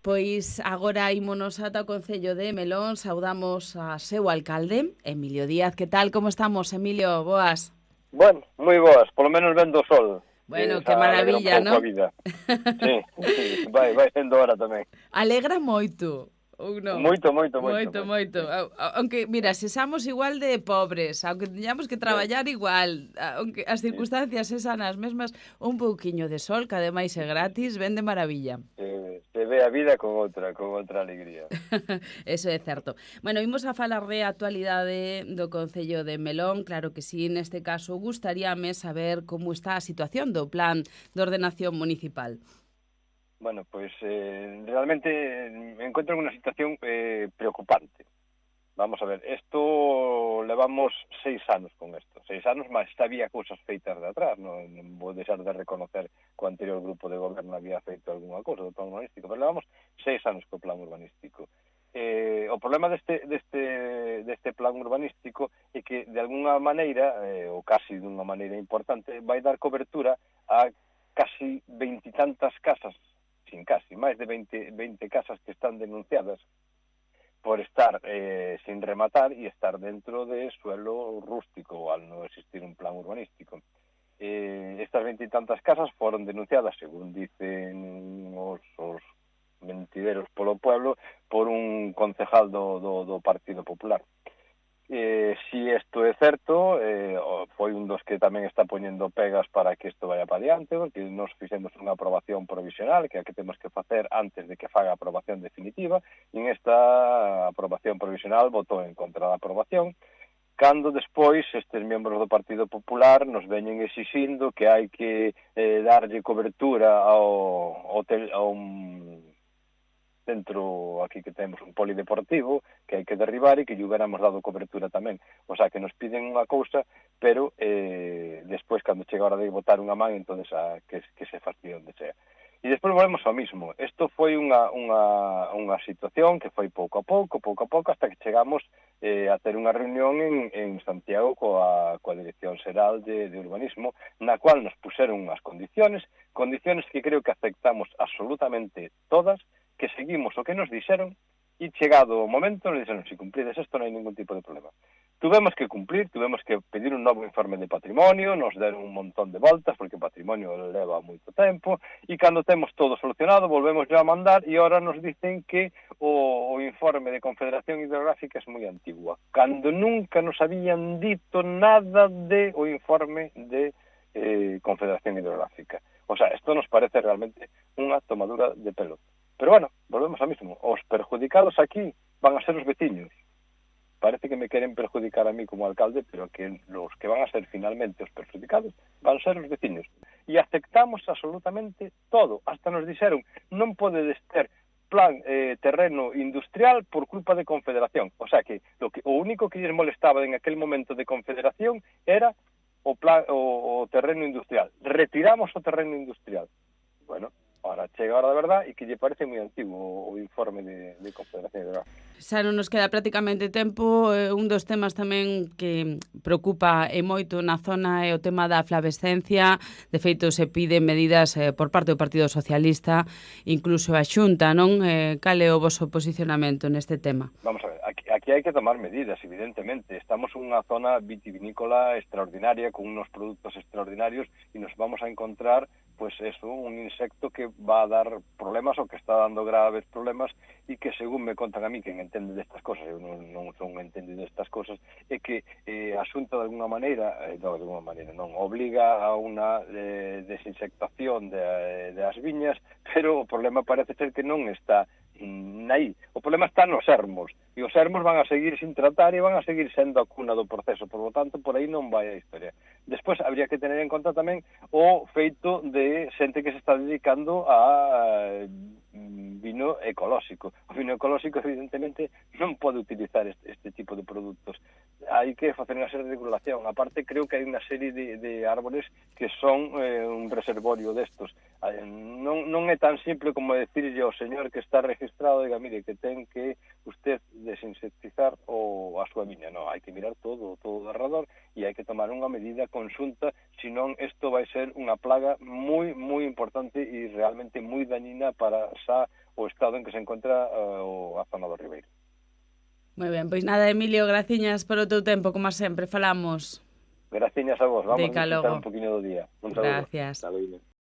Pois agora ímonos ata o Concello de Melón, saudamos a seu alcalde, Emilio Díaz. Que tal, como estamos, Emilio? Boas. Bueno, moi boas, polo menos vendo o sol, que Bueno, que esa alegra un maravilla, pouco a ¿no? vida. Sí, sí, vai sendo hora tamén. Alegra moito, ou non? Moito, moito, moito, Moito, moito, moito. sí. Aunque, mira, se xamos igual de pobres, aunque teñamos que Ben, traballar igual, aunque as sí, circunstancias sean as mesmas, un pouquiño de sol, que ademais é gratis, ven de maravilla. se ve a vida con outra alegría. Eso é certo. Bueno, imos a falar de actualidade do Concello de Melón. Claro que sí, neste caso gustaríame saber como está a situación do plan de ordenación municipal. Bueno, pois realmente me encuentro en unha situación preocupante. Vamos a ver, esto levamos 6 anos con esto. 6 anos, mas había cousas feitas de atrás. Non vou deixar de reconocer que o anterior grupo de goberno había feito algunha cousa do plan urbanístico, pero levamos 6 anos co plan urbanístico. O problema deste plan urbanístico é que, de alguna maneira, ou casi dunha maneira importante, vai dar cobertura a casi 20 e tantas casas, sin casi, máis de 20 casas que están denunciadas por estar sin rematar e estar dentro de suelo rústico al non existir un plan urbanístico. Estas 20 e tantas casas foron denunciadas, según dicen os mentideros polo pueblo, por un concejal do Partido Popular. Si isto é certo, foi un dos que tamén está poñendo pegas para que isto vaya para diante, porque nos fixemos unha aprobación provisional, que é a que temos que facer antes de que faga a aprobación definitiva, e en esta aprobación provisional votou en contra da aprobación, cando despois estes membros do Partido Popular nos veñen exixindo que hai que darlle cobertura a un centro aquí que temos un polideportivo que hai que derribar e que lle hubiéramos dado cobertura tamén. O sea, que nos piden unha cousa, pero despois, cando chega a hora de botar unha man, entonces que se fastidie onde sea. E despois volvemos ao mismo. Isto foi unha situación que foi pouco a pouco, hasta que chegamos a ter unha reunión en Santiago coa Dirección Xeral de Urbanismo, na cual nos puseron unhas condiciones que creo que aceptamos absolutamente todas, que seguimos o que nos dixeron e chegado o momento nos dixeron, se cumplides isto non hai ningún tipo de problema. Tuvemos que cumplir, tuvemos que pedir un novo informe de patrimonio, nos deron un montón de voltas, porque o patrimonio leva moito tempo, e cando temos todo solucionado, volvemos a mandar, e ahora nos dicen que o informe de Confederación Hidrográfica é moi antigua, cando nunca nos habían dito nada de o informe de Confederación Hidrográfica. O sea, isto nos parece realmente unha tomadura de pelo. Pero bueno, volvemos ao mismo. Os perjudicados aquí van a ser os veciños. Parece que me queren perjudicar a mí como alcalde, pero que los que van a ser finalmente os perjudicados van a ser os veciños. E aceptamos absolutamente todo. Hasta nos dixeron, non podedes ter plan terreno industrial por culpa de Confederación. O sea que o único que lles molestaba en aquel momento de Confederación era o terreno industrial. Retiramos o terreno industrial. Bueno, ahora chega a hora da verdad e que lle parece moi antigo o informe de Confederación Hidrográfica. Xa non nos queda prácticamente tempo. Un dos temas tamén que preocupa e moito na zona é o tema da flavescencia. De feito, se piden medidas por parte do Partido Socialista, incluso a Xunta, non? Cal é o voso posicionamento neste tema? Vamos a ver, aquí hai que tomar medidas, evidentemente. Estamos en unha zona vitivinícola extraordinaria, con unos produtos extraordinarios, e nos vamos a encontrar pues eso, un insecto que va a dar problemas ou que está dando graves problemas e que, según me contan a mí, quen entende destas cosas, eu non son entendido destas cosas, é que a Xunta de alguna maneira, non, obliga a unha desinsectación das viñas, pero o problema parece ser que non está aí. O problema está nos ermos, e os ermos van a seguir sin tratar e van a seguir sendo a cuna do proceso, por lo tanto, por aí non vai a historia. Despois, habría que tener en conta tamén o feito de xente que se está dedicando a vino ecolóxico. O vino ecolóxico, evidentemente, non pode utilizar este tipo de produtos. Hai que facer unha serie de regulación. Aparte, creo que hai unha serie de árboles que son un reservorio destos. Non é tan simple como decirlle ao señor que está registrado, diga, mire, que ten que usted desinsectizar a súa viña. Non, hai que mirar todo de alrededor e hai que tomar unha medida conxunta, senón isto vai ser unha plaga moi, moi importante e realmente moi dañina para xa o estado en que se encontra a zona do Ribeiro. Moi ben, pois nada, Emilio, graciñas polo teu tempo, como sempre, falamos. Graciñas a vos, vamos a disfrutar logo. un poquinho do día. Un saludo. Gracias. Saludo.